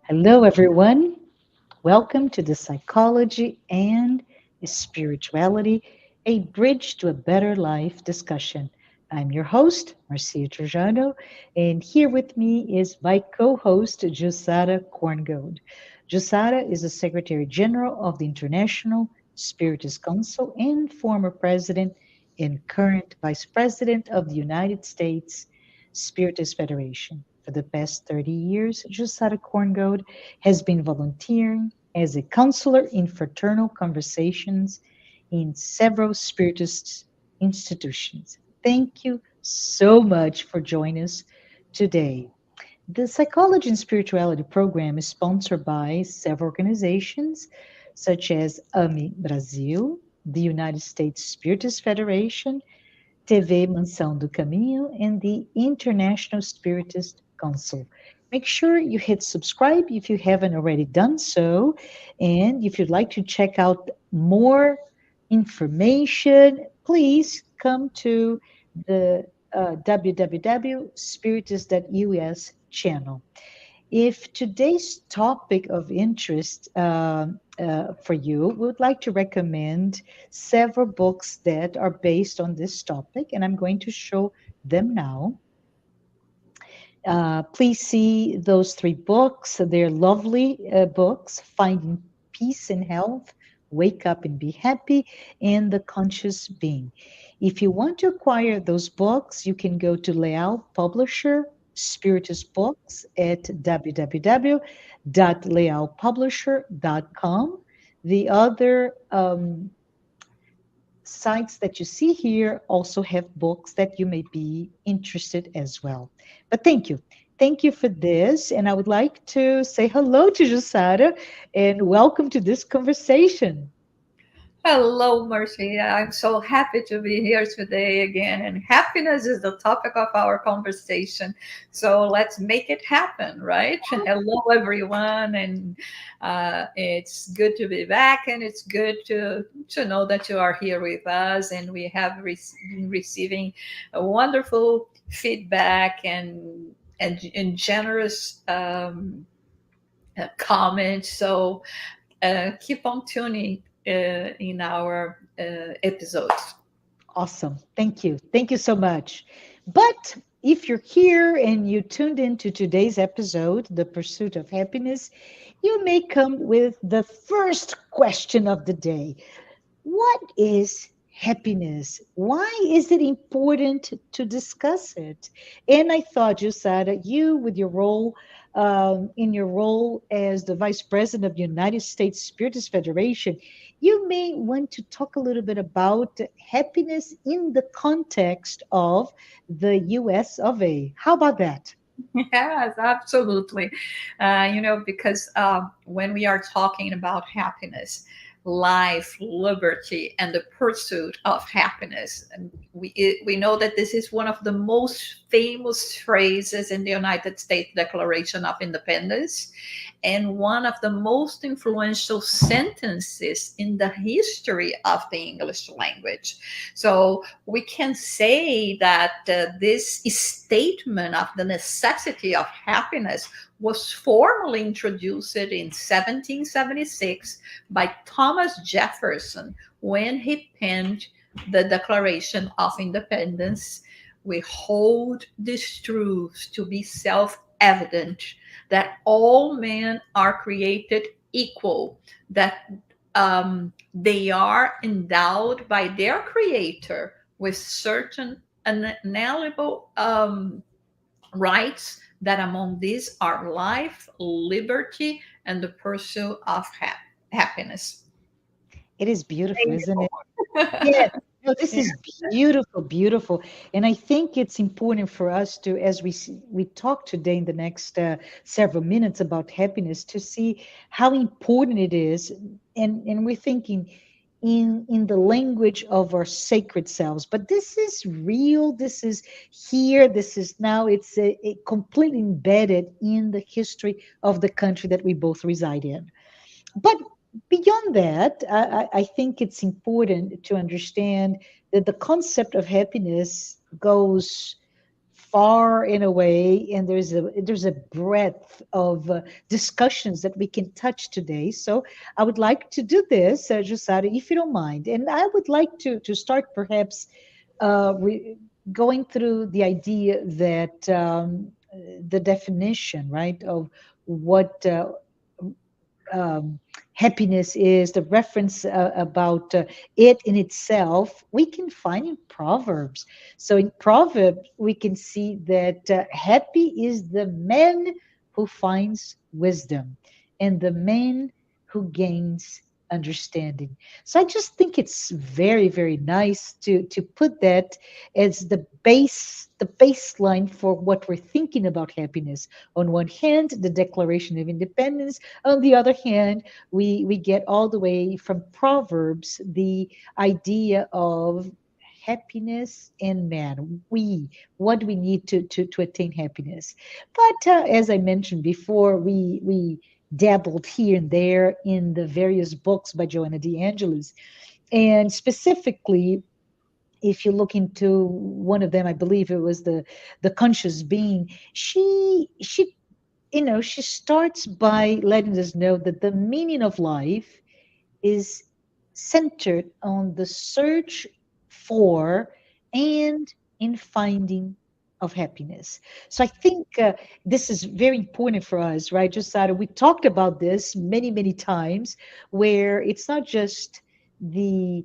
Hello, everyone. Welcome to the Psychology and Spirituality, a Bridge to a Better Life discussion. I'm your host, Marcia Trajano, and here with me is my co host, Jussara Korngold. Jussara is the Secretary General of the International Spiritist Council and former President and current Vice President of the United States Spiritist Federation. For the past 30 years, Jussara Korngold has been volunteering as a counselor in fraternal conversations in several Spiritist institutions. Thank you so much for joining us today. The Psychology and Spirituality program is sponsored by several organizations such as AMI Brasil, the United States Spiritist Federation, TV Mansão do Caminho, and the International Spiritist Council. Make sure you hit subscribe if you haven't already done so. And if you'd like to check out more information, please come to the www.spiritist.us channel. If today's topic of interest for you, we would like to recommend several books that are based on this topic, and I'm going to show them now. Please see those three books. They're lovely books: Finding Peace and Health, Wake Up and Be Happy, and The Conscious Being. If you want to acquire those books, you can go to Leal Publisher Spiritist Books at www.lealpublisher.com. The other sites that you see here also have books that you may be interested as well. But thank you. Thank you for this. And I would like to say hello to Jussara and welcome to this conversation. Hello, Marcia. I'm so happy to be here today again. And happiness is the topic of our conversation. So let's make it happen, right? Hello, everyone. And it's good to be back. And it's good to know that you are here with us. And we have been receiving a wonderful feedback and generous comments. So keep on tuning in our episodes. Awesome. Thank you. Thank you so much. But if you're here and you tuned into today's episode, The Pursuit of Happiness, you may come with the first question of the day. What is happiness? Why is it important to discuss it? And I thought, Jussara, you, with your role, in your role as the Vice President of the United States Spiritist Federation, you may want to talk a little bit about happiness in the context of the US of A. How about that? Yes, absolutely. Because when we are talking about happiness, life, liberty, and the pursuit of happiness, and we know that this is one of the most famous phrases in the United States Declaration of Independence, and one of the most influential sentences in the history of the English language. So we can say that this statement of the necessity of happiness was formally introduced in 1776 by Thomas Jefferson when he penned the Declaration of Independence. We hold these truths to be self evident that all men are created equal, that they are endowed by their creator with certain inalienable rights, that among these are life, liberty, and the pursuit of happiness. It is beautiful, isn't it? Yeah, no, this is beautiful, beautiful, and I think it's important for us to, as we talk today in the next several minutes about happiness, to see how important it is, and we're thinking in the language of our sacred selves. But this is real. This is here. This is now. It's a completely embedded in the history of the country that we both reside in. But beyond that, I think it's important to understand that the concept of happiness goes far and away, and there's a breadth of discussions that we can touch today. So I would like to do this, Jussara, if you don't mind, and I would like to start perhaps going through the idea that the definition, right, of what um, happiness is, the reference about it in itself, we can find in Proverbs. So in Proverbs, we can see that happy is the man who finds wisdom and the man who gains understanding. So I just think it's very, very nice to put that as the baseline for what we're thinking about happiness. On one hand, the Declaration of Independence. On the other hand, we get all the way from Proverbs the idea of happiness and man. What we need to attain happiness. But as I mentioned before, we dabbled here and there in the various books by Joanna de Angelis, and specifically, if you look into one of them, I believe it was the conscious being. She starts by letting us know that the meaning of life is centered on the search for and in finding of happiness. So I think this is very important for us, right, Josada? We talked about this many, many times, where it's not just the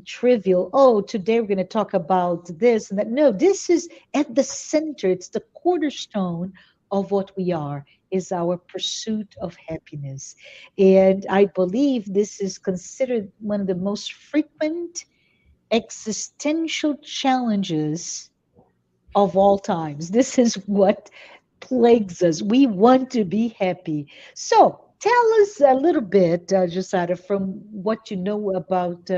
trivial, oh, today we're going to talk about this and that. No, this is at the center. It's the cornerstone of what we are, is our pursuit of happiness. And I believe this is considered one of the most frequent existential challenges of all times. This is what plagues us. We want to be happy. So tell us a little bit, Josada, from what you know about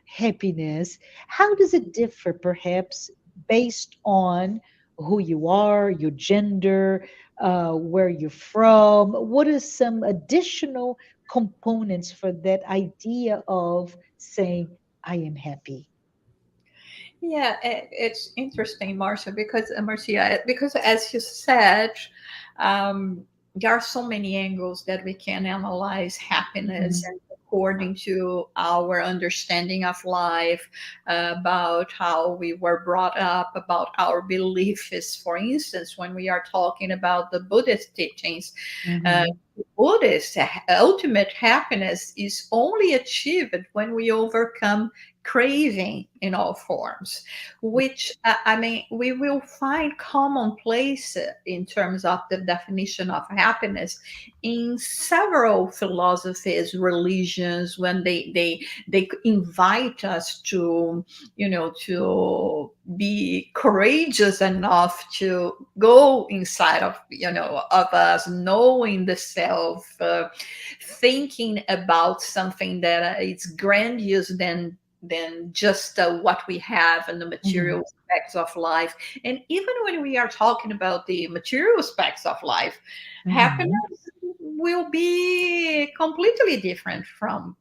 happiness. How does it differ, perhaps, based on who you are, your gender, where you're from? What are some additional components for that idea of saying, I am happy? Yeah, it's interesting, Marcia, because as you said, um, there are so many angles that we can analyze happiness, Mhm. and according to our understanding of life, about how we were brought up, about our beliefs. For instance, when we are talking about the Buddhist teachings, uh, Mhm. Buddhist ultimate happiness is only achieved when we overcome craving in all forms, which I mean, we will find commonplace in terms of the definition of happiness in several philosophies, religions, when they invite us to, to be courageous enough to go inside of, of us, knowing the self, thinking about something that is grandiose than just what we have and the material Mhm. aspects of life. And even when we are talking about the material aspects of life, happiness Mhm. will be completely different from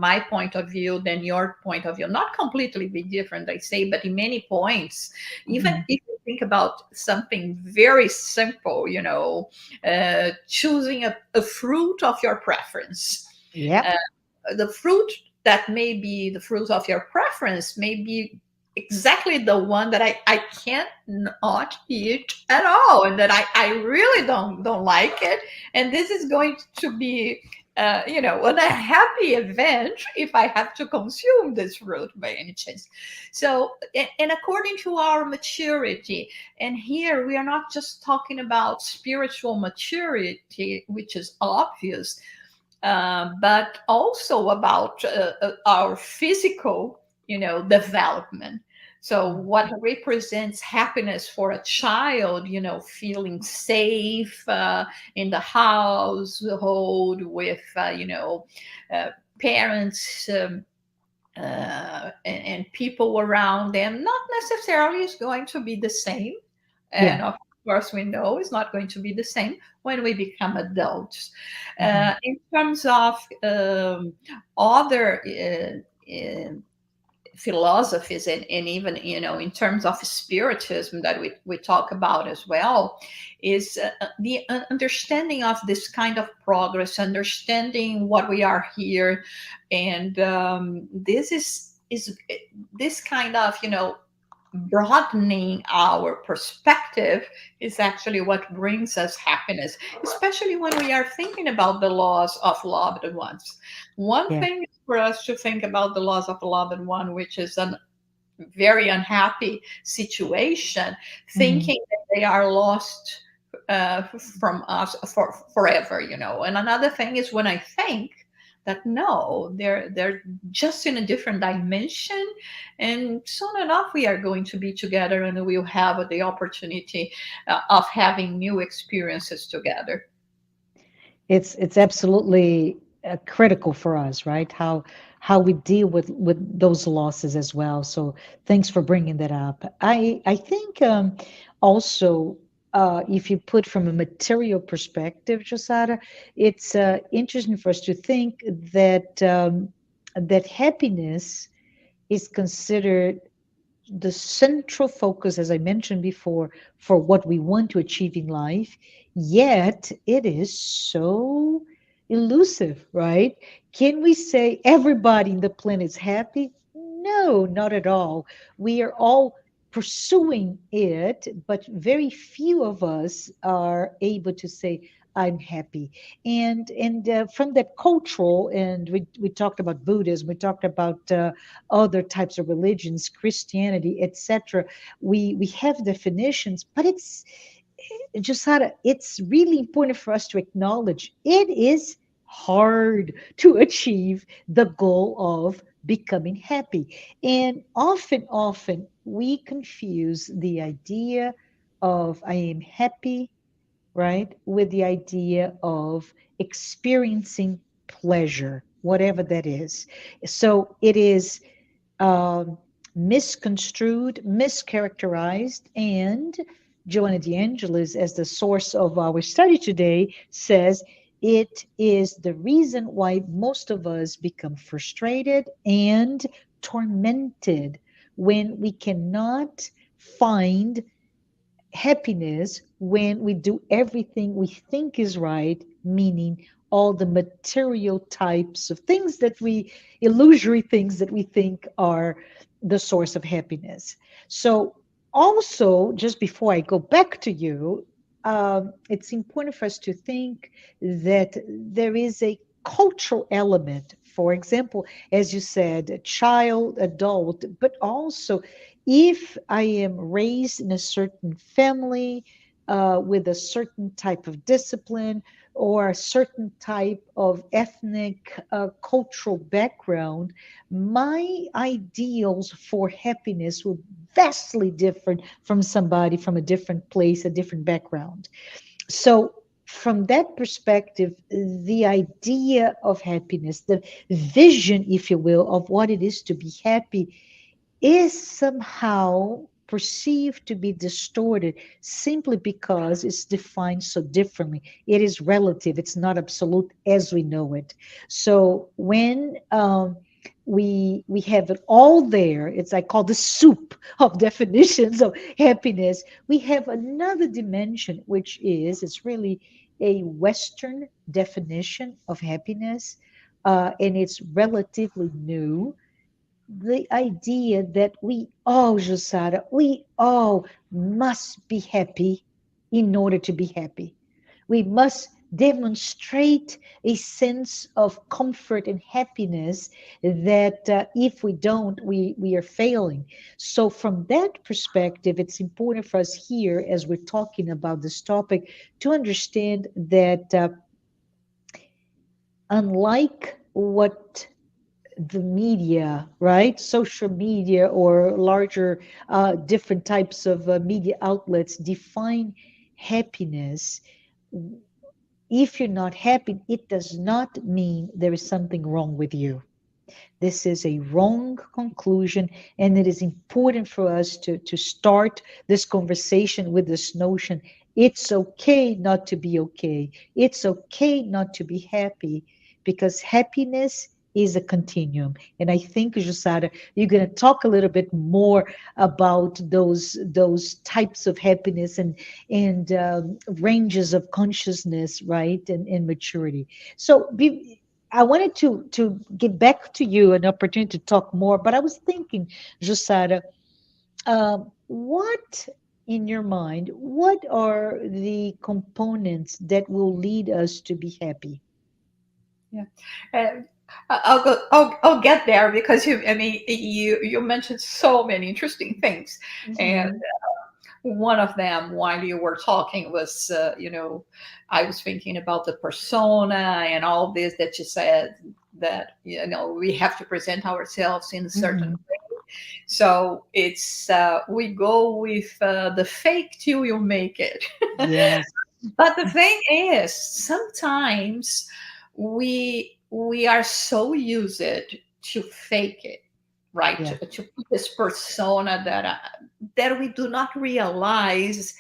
my point of view than your point of view. Not completely be different, I say, but in many points. Even Mhm. if you think about something very simple, choosing a fruit of your preference. Yep. uh, the fruit that may be the fruit of your preference may be exactly the one that I can't not eat at all, and that I really don't like it. And this is going to be a happy event if I have to consume this fruit by any chance. So, and according to our maturity, and here we are not just talking about spiritual maturity, which is obvious, but also about our physical, development. So, what represents happiness for a child, feeling safe in the household with, uh, parents. And people around them, not necessarily is going to be the same. Yeah. And of course, we know it's not going to be the same when we become adults. Mhm. In terms of other philosophies, and even, in terms of spiritism that we talk about as well, is the understanding of this kind of progress, understanding what we are here. And this is this kind of, broadening our perspective is actually what brings us happiness, especially when we are thinking about the loss of loved ones. One Yeah. thing is for us to think about the loss of a loved one, which is a very unhappy situation, Mhm. thinking that they are lost from us for forever, And another thing is when I think that no, they're just in a different dimension, and soon enough we are going to be together, and we'll have the opportunity of having new experiences together. It's absolutely critical for us, right? How we deal with those losses as well. So thanks for bringing that up. I think also if you put from a material perspective, Josara, it's interesting for us to think that that happiness is considered the central focus, as I mentioned before, for what we want to achieve in life, yet it is so elusive, right? Can we say everybody in the planet is happy? No, not at all. We are all pursuing it, but very few of us are able to say, I'm happy. And from that cultural, and we talked about Buddhism, we talked about other types of religions, Christianity, etc. We have definitions, but Josara, it's really important for us to acknowledge it is hard to achieve the goal of becoming happy. And often we confuse the idea of I am happy, right, with the idea of experiencing pleasure, whatever that is. So it is um, misconstrued, mischaracterized, and Joanna de Angelis, as the source of our study today, says it is the reason why most of us become frustrated and tormented when we cannot find happiness when we do everything we think is right, meaning all the material types of things that we, illusory things that we think are the source of happiness. So, also, just before I go back to you, it's important for us to think that there is a cultural element. For example, as you said, child, adult, but also if I am raised in a certain family with a certain type of discipline or a certain type of ethnic, cultural background, my ideals for happiness will vastly different from somebody from a different place, a different background. So, from that perspective, the idea of happiness, the vision, if you will, of what it is to be happy is somehow perceived to be distorted simply because it's defined so differently. It is relative, it's not absolute as we know it. So when we have it all there, it's I call the soup of definitions of happiness. We have another dimension, which is it's really a Western definition of happiness, and it's relatively new, the idea that we all, Jussara, we all must be happy in order to be happy. We must demonstrate a sense of comfort and happiness that if we don't, we are failing. So, from that perspective, it's important for us here, as we're talking about this topic, to understand that unlike what the media, right? Social media or larger, different types of media outlets define happiness. If you're not happy, it does not mean there is something wrong with you. This is a wrong conclusion, and it is important for us to start this conversation with this notion. It's okay not to be okay. It's okay not to be happy because happiness is a continuum. And I think, Jussara, you're going to talk a little bit more about those types of happiness and ranges of consciousness, right, and maturity. So I wanted to get back to you an opportunity to talk more, but I was thinking, Jussara, what in your mind, what are the components that will lead us to be happy? Yeah. Uh, I'll go. I'll get there because you. I mean, you mentioned so many interesting things, and Hmm. one of them, while you were talking, was I was thinking about the persona and all this that you said, that we have to present ourselves in a certain. Hmm. So it's we go with the fake till you make it. Yes. But the thing is, sometimes we are so used to fake it, right? Yeah. To put this persona that we do not realize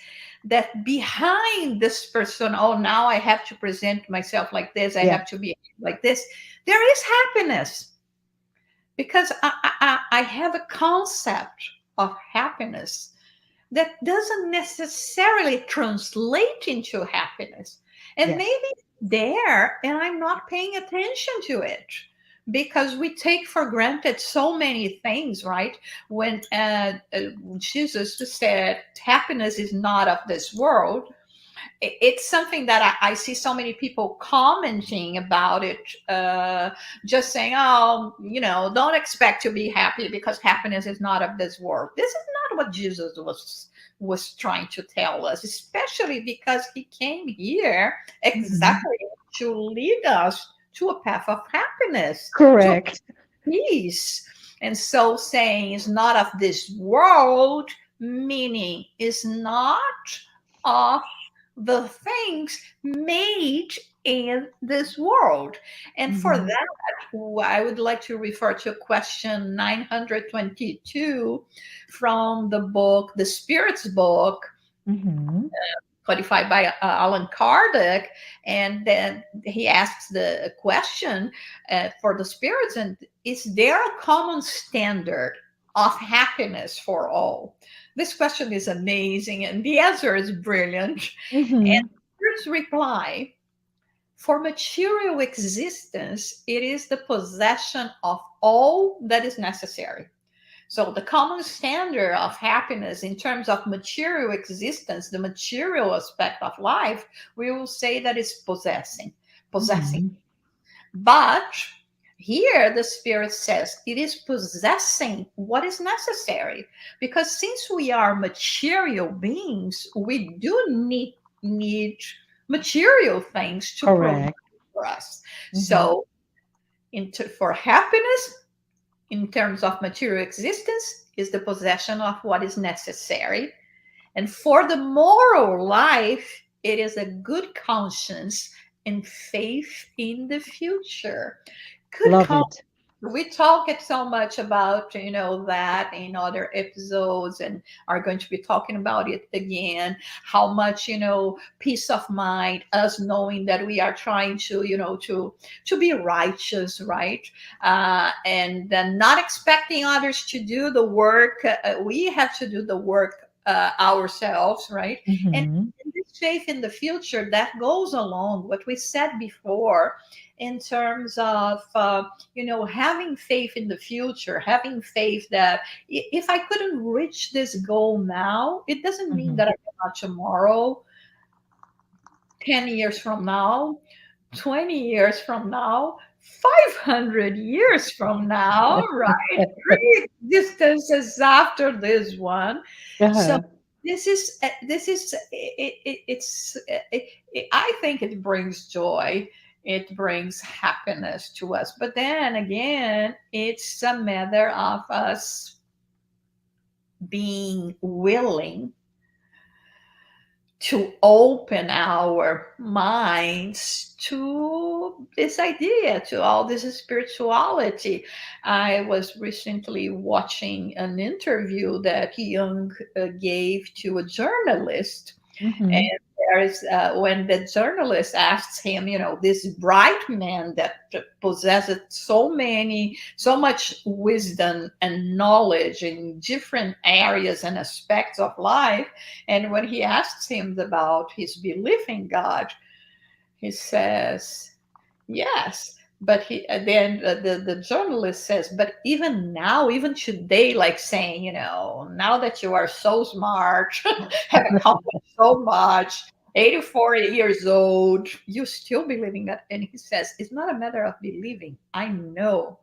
that behind this person, oh, now I have to present myself like this, I Yeah. have to be like this. There is happiness because I have a concept of happiness that doesn't necessarily translate into happiness. And Yes. maybe it's there and I'm not paying attention to it because we take for granted so many things, right? When Jesus said happiness is not of this world, it's something that I see so many people commenting about it, just saying, oh, don't expect to be happy because happiness is not of this world. This is not what Jesus was trying to tell us, especially because he came here Hmm. exactly to lead us to a path of happiness, to a Correct. peace. And so saying is not of this world, meaning is not of the things made in this world. And for Hmm. that, I would like to refer to question 922 from the book, The Spirit's Book, Hmm. codified by Alan Kardec. And then he asks the question for the spirits, and is there a common standard of happiness for all? This question is amazing, and the answer is brilliant. And Hmm. spirits reply, for material existence, it is the possession of all that is necessary. So the common standard of happiness in terms of material existence, the material aspect of life, we will say that it's possessing. Hmm. But here the spirit says it is possessing what is necessary. Because since we are material beings, we do need material things to provide Correct. for us. Hmm. So for happiness, in terms of material existence, is the possession of what is necessary. And for the moral life, it is a good conscience and faith in the future. Good Love conscience. it. We talk it so much about that in other episodes, and are going to be talking about it again, how much peace of mind, us knowing that we are trying to to be righteous, right? And then not expecting others to do the work. We have to do the work ourselves, right? And Hmm. this faith in the future that goes along what we said before in terms of having faith in the future, having faith that if I couldn't reach this goal now, it doesn't mean Hmm. that I cannot tomorrow, 10 years from now, 20 years from now, 500 years from now, right? Three distances after this one. So Uh-huh. this is I think it brings joy, it brings happiness to us, but then again it's a matter of us being willing to open our minds to this idea, to all this spirituality. I was recently watching an interview that Jung gave to a journalist, Hmm. there is when the journalist asks him, this bright man that possesses so much wisdom and knowledge in different areas and aspects of life, and when he asks him about his belief in God, he says, yes. But then the journalist says, but even now, even today, like saying, now that you are so smart, have accomplished so much, 84 years old, you still believe in that. And he says, it's not a matter of believing. I know.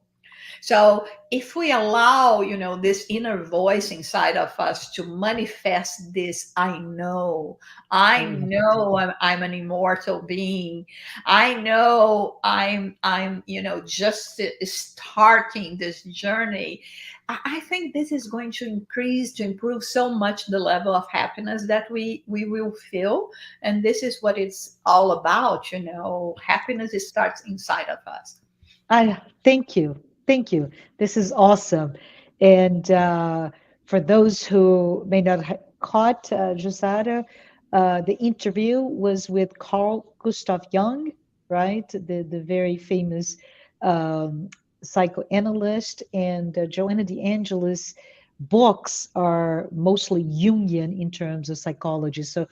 So if we allow, this inner voice inside of us to manifest this, I Oh, know I'm an immortal being. I know I'm, just starting this journey. I think this is going to improve so much the level of happiness that we will feel. And this is what it's all about, happiness, it starts inside of us. I thank you. Thank you. This is awesome. And for those who may not have caught Jussara, the interview was with Carl Gustav Jung, right? The very famous um, psychoanalyst. And Joanna de Angelis books are mostly Jungian in terms of psychology. So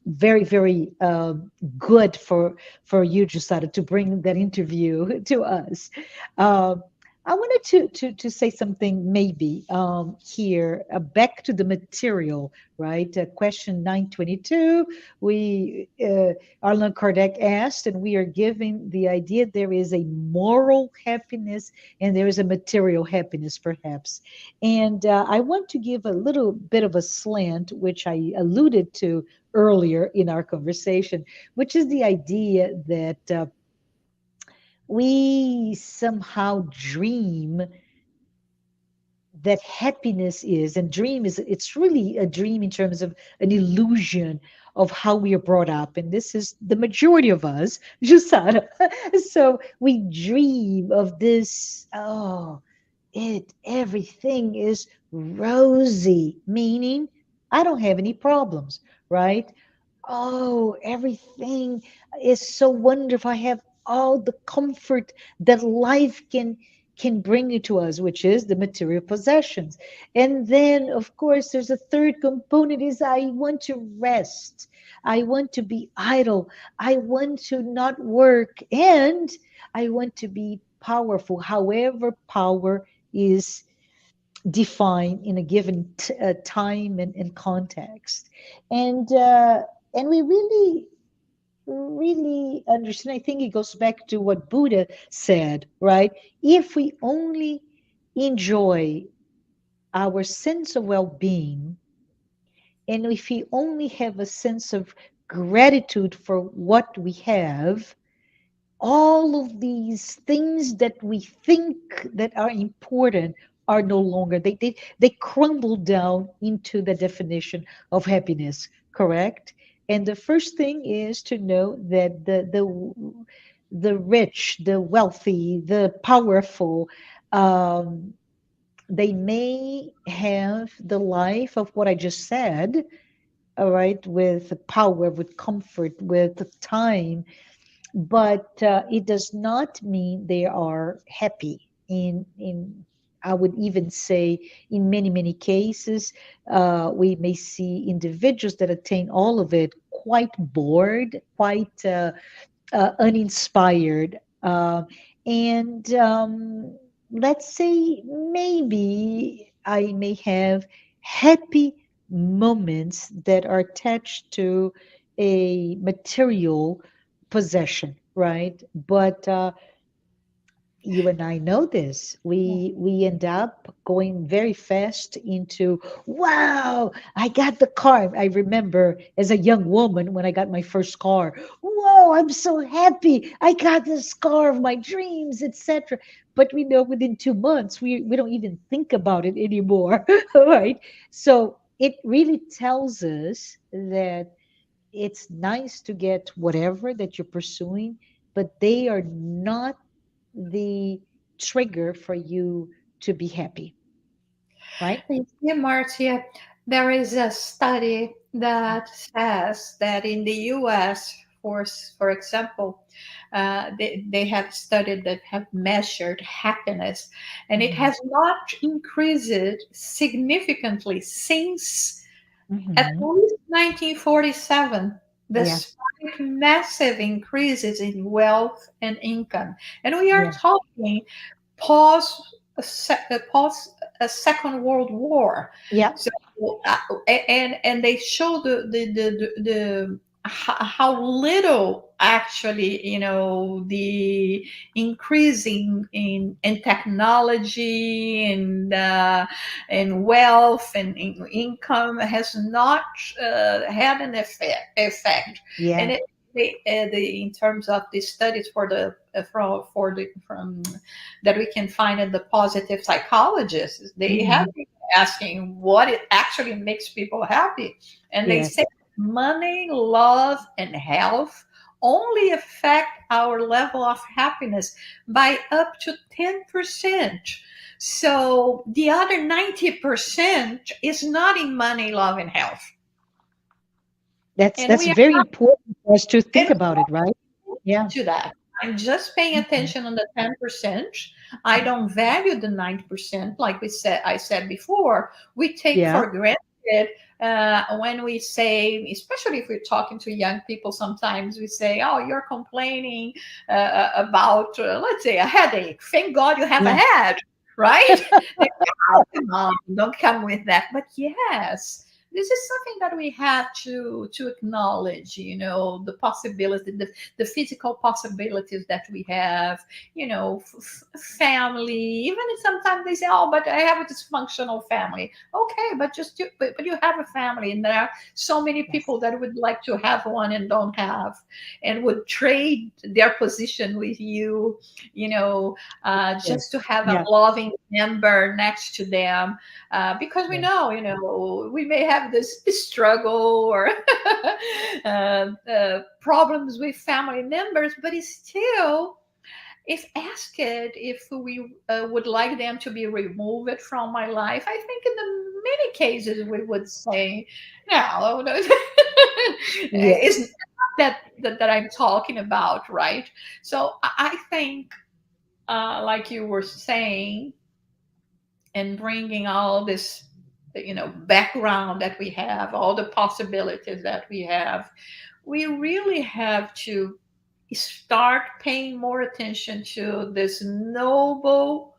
very, very good for you, Jusada, to bring that interview to us. Uh, I wanted to say something maybe here, back to the material, right? Question 922, Allan Kardec asked, and we are giving the idea there is a moral happiness and there is a material happiness, perhaps. And I want to give a little bit of a slant, which I alluded to earlier in our conversation, which is the idea that we somehow dream that happiness is, and dream is, it's really a dream in terms of an illusion of how we are brought up. And this is the majority of us, Jusara. So we dream of this, oh, everything is rosy, meaning I don't have any problems, right? Oh, everything is so wonderful. I have all the comfort that life can bring you to us, which is the material possessions. And then, of course, there's a third component is I want to rest. I want to be idle. I want to not work. And I want to be powerful, however power is defined in a given time and context. And we really understand. I think it goes back to what Buddha said, right? If we only enjoy our sense of well-being, and if we only have a sense of gratitude for what we have, all of these things that we think that are important are no longer, they crumble down into the definition of happiness, correct? And the first thing is to know that the rich, the wealthy, the powerful, um, they may have the life of what I just said, all right, with power, with comfort, with time, but it does not mean they are happy. In I would even say in many cases, we may see individuals that attain all of it quite bored, quite uninspired, and let's say maybe I may have happy moments that are attached to a material possession, right? But you and I know this. We end up going very fast into, wow, I got the car. I remember as a young woman when I got my first car. Whoa, I'm so happy. I got this car of my dreams, etc. But we know within 2 months we don't even think about it anymore. All right. So it really tells us that it's nice to get whatever that you're pursuing, but they are not the trigger for you to be happy, right? Yeah, Marcia, there is a study that says that in the US, for example, they have studied that have measured happiness, and it Mhm. has not increased significantly since at Mhm. least 1947, Yeah. despite massive increases in wealth and income. And we are Yeah. talking pause pause a Second World War. Yeah. So uh, and they show the how little actually the increase in technology and wealth and in income has not had an effect. Yeah. And in terms of the studies for the from that we can find in the positive psychologists. They have Mhm. been asking what it actually makes people happy. And they Yes. say money, love, and health only affect our level of happiness by up to 10%. So the other 90% is not in money, love, and health. And That's we are very important for us to think and about it, right? Yeah. to that. I'm just paying Mhm. attention on the 10%. I don't value the 90%. Like I said before, we take Yeah. for granted when we say, especially if we're talking to young people, sometimes we say, oh, you're complaining about, let's say, a headache. Thank God you have a Yeah. head, right? Oh, come on, don't come with that. But yes, this is something that we have to acknowledge. The possibility, the physical possibilities that we have. Family. Even if sometimes they say, "Oh, but I have a dysfunctional family." Okay, but you have a family, and there are so many Yes. people that would like to have one and don't have, and would trade their position with you. Just to Yes. have a Yeah. loving member next to them, because we Yeah. know, we may have this struggle or problems with family members, but it's still, if asked if we would like them to be removed from my life, I think in the many cases we would say, no, no. It's Yes. not that I'm talking about, right? So I think, like you were saying, and bringing all this background that we have, all the possibilities that we have, we really have to start paying more attention to this noble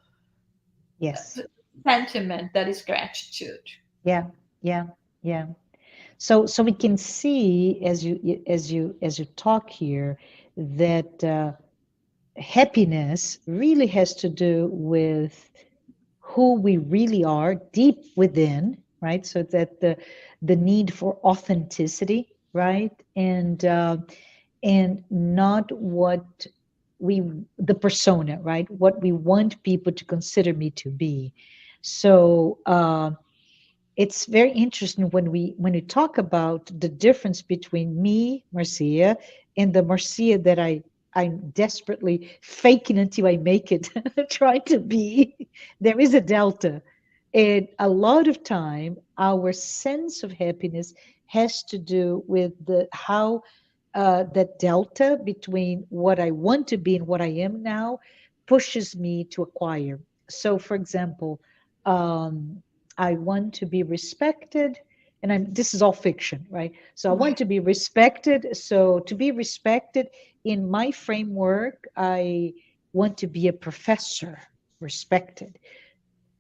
Yes. sentiment that is gratitude. Yeah. Yeah. Yeah. So we can see as you talk here that happiness really has to do with who we really are deep within, right? So that the need for authenticity, right? And not what we the persona, right? What we want people to consider me to be. So it's very interesting when we talk about the difference between me, Marcia, and the Marcia that I'm desperately faking until I make it, trying to be. There is a delta. And a lot of time, our sense of happiness has to do with the how that delta between what I want to be and what I am now pushes me to acquire. So, for example, um, I want to be respected, and this is all fiction, right? So, I want to be respected. So, to be respected in my framework, I want to be a professor, respected.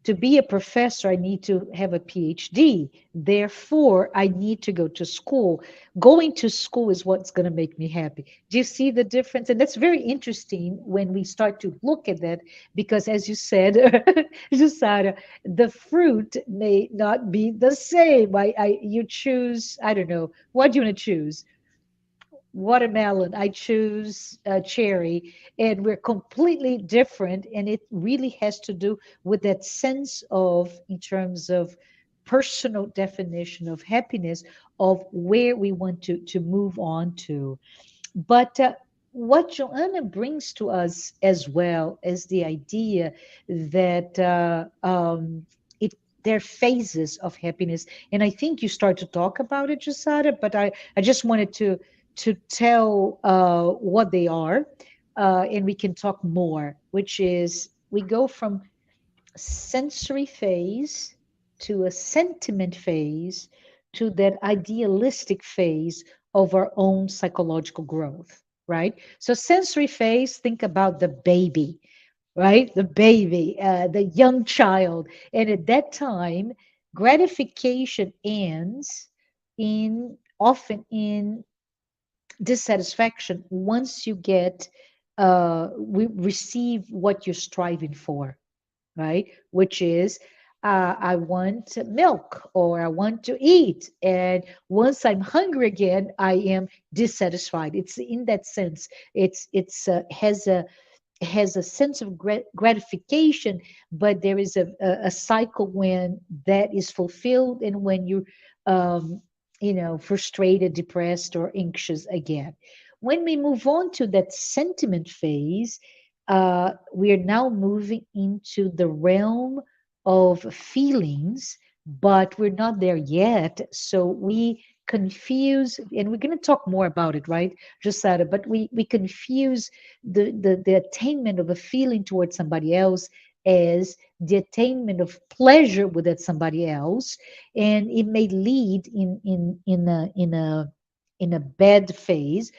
To be a professor, I need to have a PhD. Therefore, I need to go to school. Going to school is what's going to make me happy. Do you see the difference? And that's very interesting when we start to look at that, because as you said, Jussara, the fruit may not be the same. You choose, I don't know, what do you want to choose? Watermelon, I choose cherry, and we're completely different. And it really has to do with that sense of, in terms of personal definition of happiness, of where we want to move on to. But what Joanna brings to us as well as the idea that it there are phases of happiness, and I think you start to talk about it, Jussara, but I just wanted to tell what they are, and we can talk more, which is we go from sensory phase to a sentiment phase to that idealistic phase of our own psychological growth, right? So, sensory phase, think about the baby, right? The baby, the young child. And at that time, gratification ends in often in dissatisfaction once you get we receive what you're striving for, right? Which is, I want milk or I want to eat. And once I'm hungry again, I am dissatisfied. It's in that sense. It's has a sense of gratification, but there is a cycle when that is fulfilled and when you, um, frustrated, depressed, or anxious again. When we move on to that sentiment phase, we are now moving into the realm of feelings, but we're not there yet. So we confuse, and we're going to talk more about it, right, Josada? But we confuse the attainment of a feeling towards somebody else as the attainment of pleasure with that somebody else, and it may lead in a bad phase,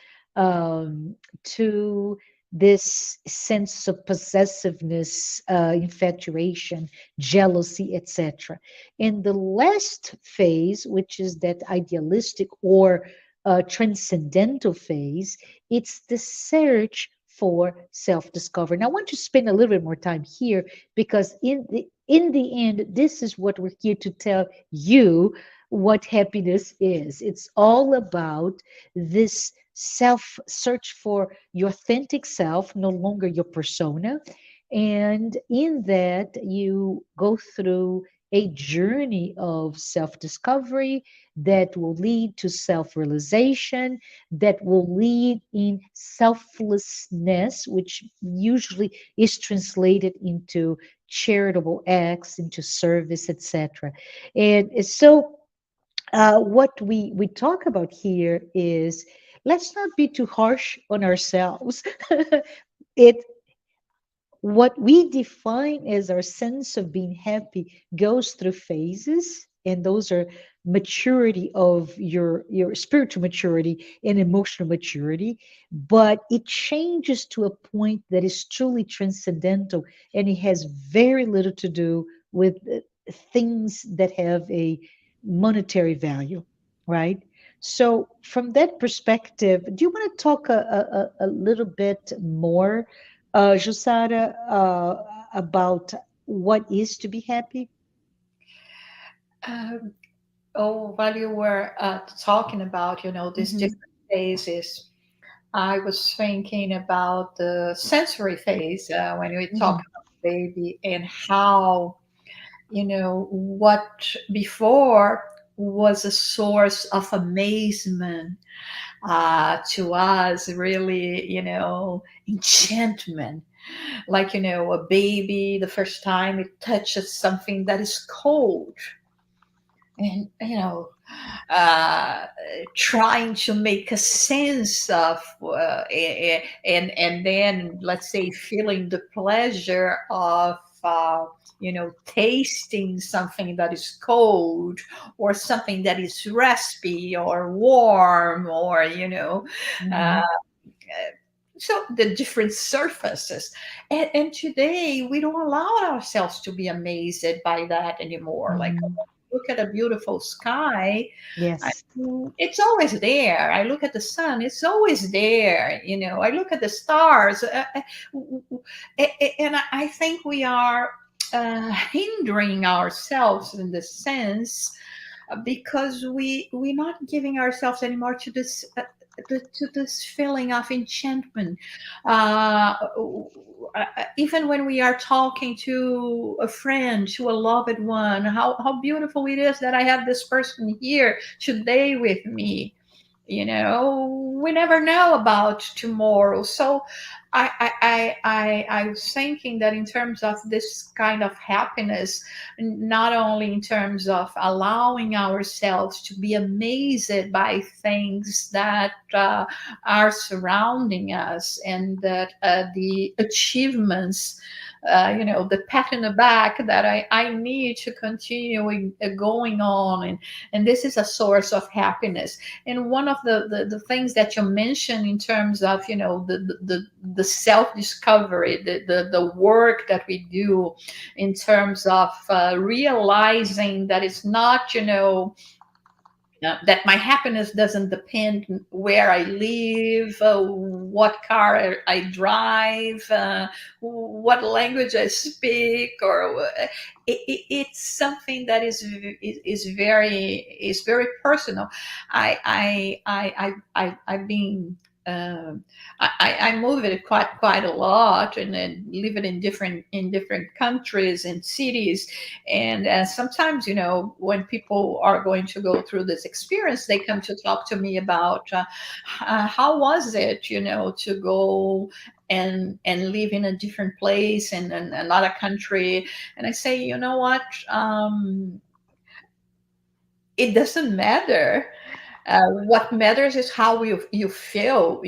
to this sense of possessiveness, infatuation, jealousy, etc. In the last phase, which is that idealistic or transcendental phase, it's the search for self-discovery. Now, I want to spend a little bit more time here because in the end, this is what we're here to tell you what happiness is. It's all about this self search for your authentic self, no longer your persona. And in that, you go through a journey of self discovery that will lead to self realization, that will lead in selflessness, which usually is translated into charitable acts, into service, etc. And so, what we talk about here is, let's not be too harsh on ourselves. it What we define as our sense of being happy goes through phases, and those are maturity of your spiritual maturity and emotional maturity, but it changes to a point that is truly transcendental, and it has very little to do with things that have a monetary value, right? So from that perspective, do you want to talk a little bit more, Jussara, about what is to be happy? Um, oh, while you were talking about, these Hmm. different phases, I was thinking about the sensory phase when we talk Hmm. about baby and how, what before was a source of amazement to us, really, enchantment. Like, a baby, the first time it touches something that is cold and, uh, trying to make a sense of, and then, let's say, feeling the pleasure of, tasting something that is cold or something that is raspy or warm, or, uh, Hmm. so the different surfaces. And today we don't allow ourselves to be amazed by that anymore. Like, Hmm. look at a beautiful sky. Yes. It's always there. I look at the sun, it's always there. I look at the stars, and I think we are hindering ourselves in this sense, because we're not giving ourselves anymore to this, to this feeling of enchantment. Uh, Even when we are talking to a friend, to a loved one, how beautiful it is that I have this person here today with me. We never know about tomorrow. So I was thinking that in terms of this kind of happiness, not only in terms of allowing ourselves to be amazed by things that are surrounding us, and that the achievements, the pat in the back that I need to continue going on, and this is a source of happiness. And one of the things that you mentioned in terms of the self-discovery, the work that we do in terms of realizing that it's not that my happiness doesn't depend where I live, what car I drive, what language I speak, or it's something that is very personal. I've been. I move it quite a lot, and then live it in different countries and cities. And sometimes, when people are going to go through this experience, they come to talk to me about how was it, to go and live in a different place, and another country. And I say, you know what? It doesn't matter. What matters is how you feel.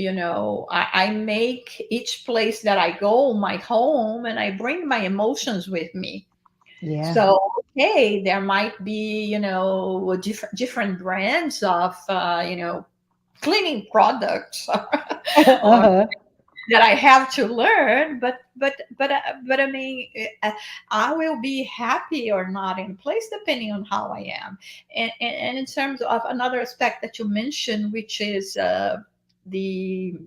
I make each place that I go my home, and I bring my emotions with me. Yeah. So, okay, there might be, different brands of, cleaning products or Uh-huh. that I have to learn, but I mean, I will be happy or not in a place depending on how I am. And in terms of another aspect that you mentioned, which is the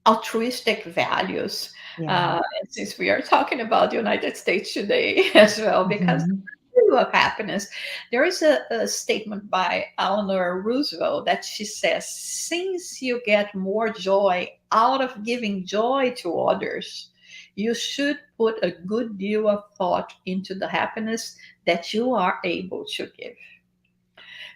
altruistic values. Yeah. And since we are talking about the United States today as well, because Mhm. of happiness, there is a statement by Eleanor Roosevelt that she says, since you get more joy out of giving joy to others, you should put a good deal of thought into the happiness that you are able to give.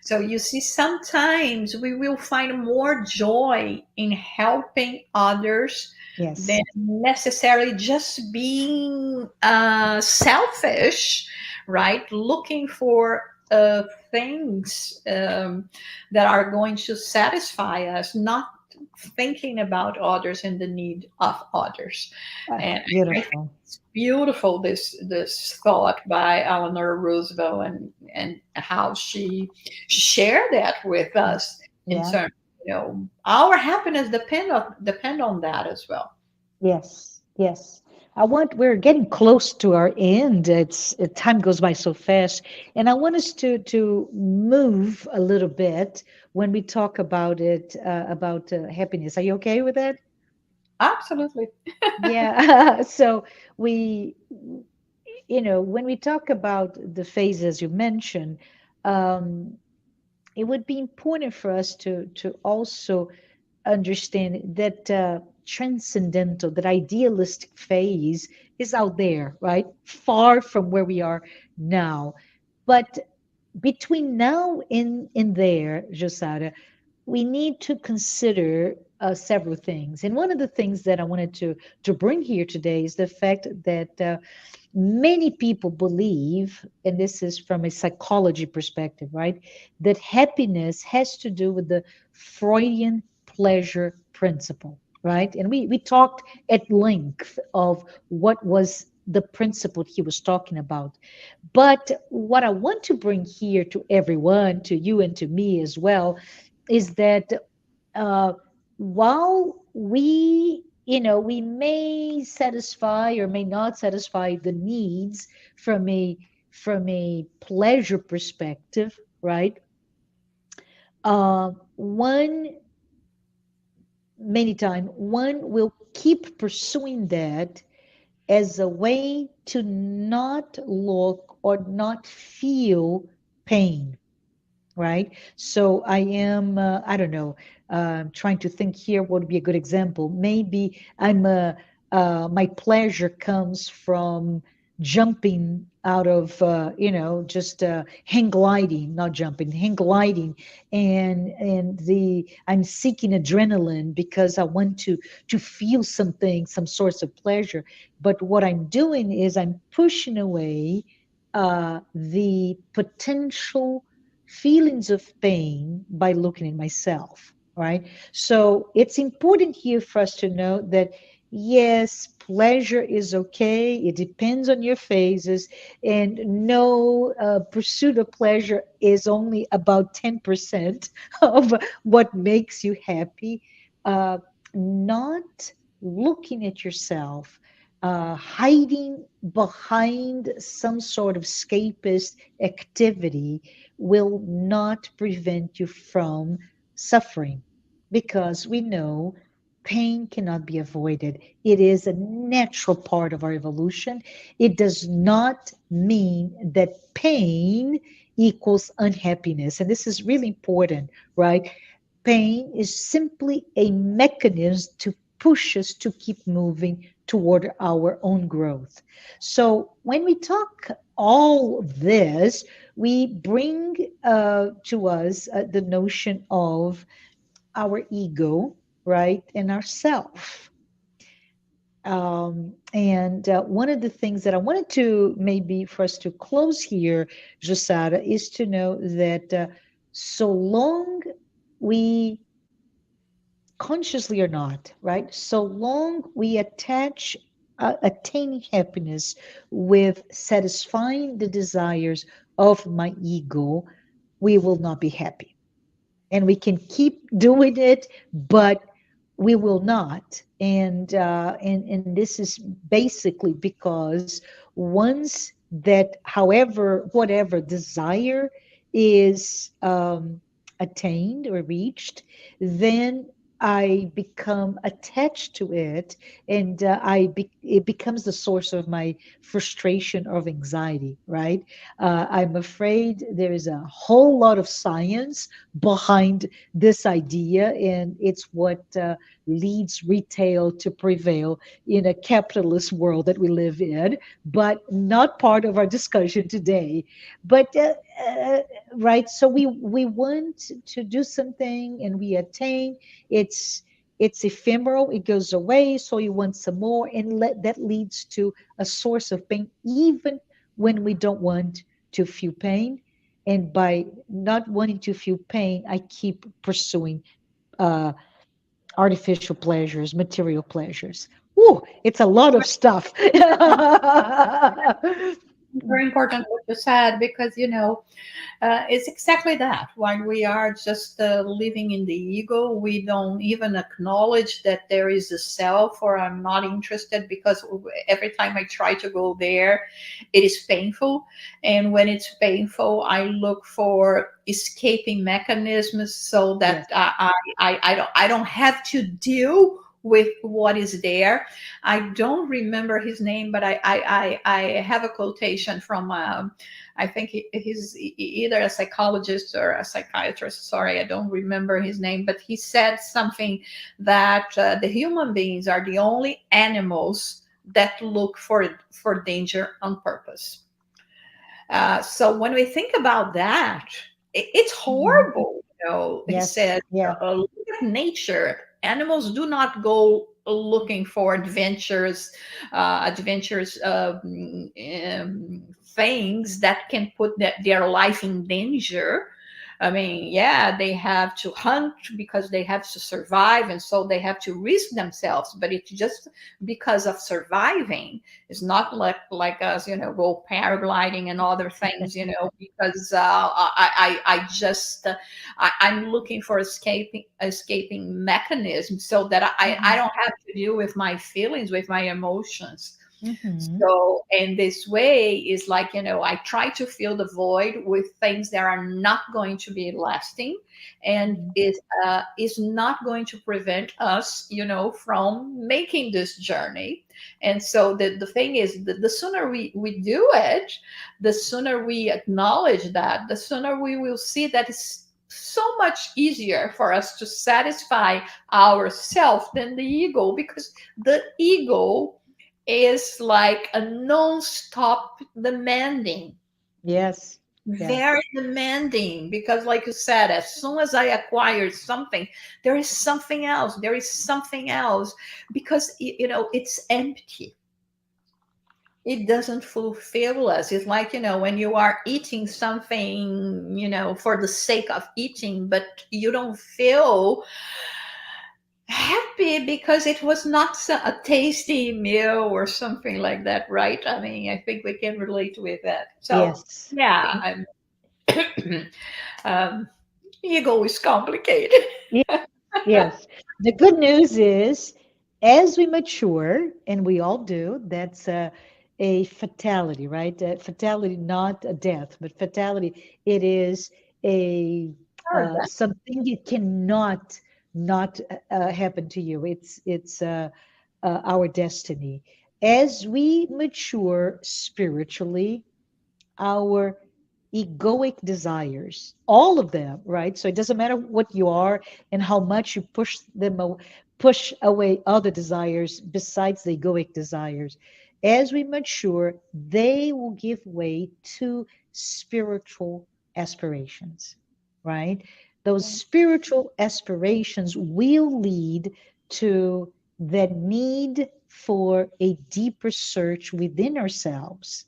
So you see, sometimes we will find more joy in helping others than Yes. necessarily just being selfish, right? Looking for things that are going to satisfy us, not thinking about others and the need of others. And I think Beautiful. it's beautiful, this thought by Eleanor Roosevelt, and how she share that with us in Yeah. terms, our happiness depend on that as well. Yes. Yes. We're getting close to our end. Time goes by so fast. And I want us to move a little bit when we talk about it, about happiness. Are you okay with that? Absolutely. Yeah. So we, when we talk about the phases you mentioned, um, it would be important for us to also understand that transcendental, that idealistic phase is out there, right? Far from where we are now. But between now and there, Jussara, we need to consider several things. And one of the things that I wanted to bring here today is the fact that many people believe, and this is from a psychology perspective, right, that happiness has to do with the Freudian pleasure principle, right? And we talked at length of what was the principle he was talking about. But what I want to bring here to everyone, to you and to me as well, is that uh, while we may satisfy or may not satisfy the needs from a pleasure perspective, right? One many time one will keep pursuing that as a way to not look or not feel pain, right? So I am, I don't know, trying to think here what would be a good example. Maybe my pleasure comes from jumping out of just hang gliding, not jumping, hang gliding, and the I'm seeking adrenaline because I want to feel something, some source of pleasure. But what I'm doing is I'm pushing away the potential feelings of pain by looking at myself, right? So it's important here for us to know that yes, pleasure is okay. It depends on your phases, and no pursuit of pleasure is only about 10% of what makes you happy. Uh, Not looking at yourself, hiding behind some sort of escapist activity will not prevent you from suffering, because we know pain cannot be avoided. It is a natural part of our evolution. It does not mean that pain equals unhappiness. And this is really important, right? Pain is simply a mechanism to push us to keep moving toward our own growth. So when we talk all this, we bring to us the notion of our ego, right, and ourself. And one of the things that I wanted to maybe for us to close here, Jussara, is to know that so long we consciously or not, right? So long we attach attaining happiness with satisfying the desires of my ego, we will not be happy. And we can keep doing it, but we will not. And this is basically because once that, however, whatever desire is attained or reached, then I become attached to it, and it becomes the source of my frustration or of anxiety. Right? I'm afraid there is a whole lot of science behind this idea, and it's what leads retail to prevail in a capitalist world that we live in, but not part of our discussion today. But right, so we want to do something and we attain. It's ephemeral, it goes away, so you want some more, and that leads to a source of pain, even when we don't want to feel pain. And by not wanting to feel pain, I keep pursuing uh, artificial pleasures, material pleasures. Ooh, it's a lot of stuff. Very important what you said, because it's exactly that. When we are just living in the ego, we don't even acknowledge that there is a self, or I'm not interested, because every time I try to go there, it is painful. And when it's painful, I look for escaping mechanisms so that Yes. I don't have to deal with what is there. I don't remember his name, but I have a quotation from I think he's either a psychologist or a psychiatrist. Sorry, I don't remember his name, but he said something that the human beings are the only animals that look for danger on purpose. So when we think about that, it's Mhm. horrible. He Yes. said, Yeah. look at nature. Animals do not go looking for things that can put their life in danger. I mean, yeah, they have to hunt because they have to survive, and so they have to risk themselves. But it's just because of surviving. It's not like us, go paragliding and other things, because I just I'm looking for escaping mechanisms so that I Mhm. don't have to deal with my feelings, with my emotions. Mhm. So, in this way, is like, I try to fill the void with things that are not going to be lasting, and Mhm. is not going to prevent us, from making this journey. And so the thing is, the sooner we do it, the sooner we acknowledge that, the sooner we will see that it's so much easier for us to satisfy ourselves than the ego, because the ego is like a non-stop demanding, Yes. Yes. very demanding, because like you said, as soon as I acquire something, there is something else, there is something else, because it's empty. It doesn't fulfill us. It's like, when you are eating something, for the sake of eating, but you don't feel happy because it was not a tasty meal or something like that, right? I mean, I think we can relate with that. So Yes. yeah, um, ego is complicated. Ye- Yes. The good news is, as we mature, and we all do, that's a fatality, right? Fatality, not a death, but fatality. It is a Heard that. something that cannot not happen to you. It's our destiny. As we mature spiritually, our egoic desires, all of them, right? So it doesn't matter what you are and how much you push away other desires besides the egoic desires. As we mature, they will give way to spiritual aspirations, right? Those spiritual aspirations will lead to the need for a deeper search within ourselves,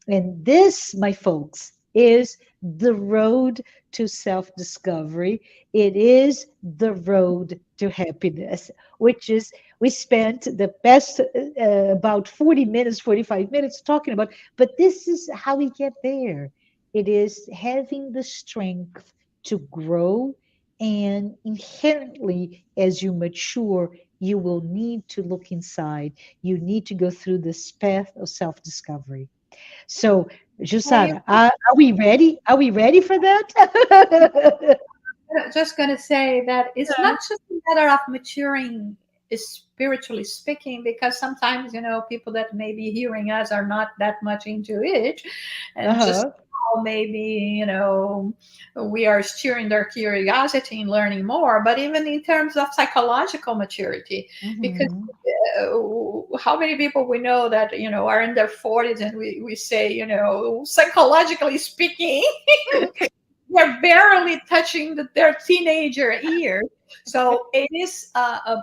and this, my folks, is the road to self discovery. It is the road to happiness, which is, we spent the past about 40 minutes, 45 minutes talking about, but this is how we get there. It is having the strength to grow, and inherently, as you mature, you will need to look inside. You need to go through this path of self discovery. So, Hey, Jussara, are we ready? Are we ready for that? just gonna say that it's not just a matter of maturing, spiritually speaking, because sometimes people that may be hearing us are not that much into it, and just Uh-huh. maybe we are stirring their curiosity in learning more, but even in terms of psychological maturity, because Hmm. how many people we know that are in their 40s, and we say, psychologically speaking, they're barely touching their teenager years. So it is a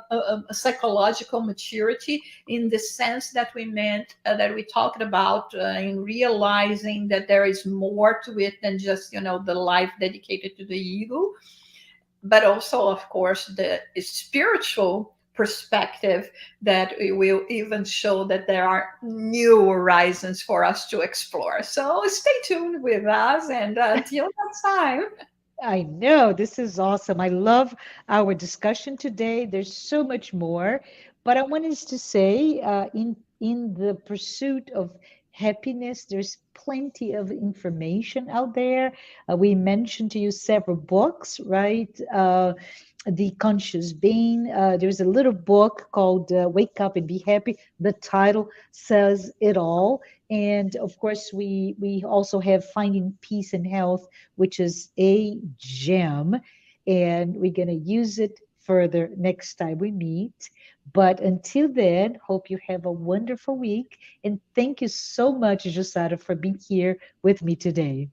psychological maturity in the sense that we meant, that we talked about, in realizing that there is more to it than just the life dedicated to the ego, but also, of course, the spiritual perspective that will even show that there are new horizons for us to explore. So stay tuned with us, and until next time. I know this is awesome. I love our discussion today. There's so much more, but I wanted to say, in the pursuit of happiness, there's plenty of information out there. We mentioned to you several books, right? The Conscious Being. There's a little book called "Wake Up and Be Happy." The title says it all. And of course, we also have Finding Peace and Health, which is a gem, and we're going to use it further next time we meet. But until then, hope you have a wonderful week. And thank you so much, Jussara, for being here with me today.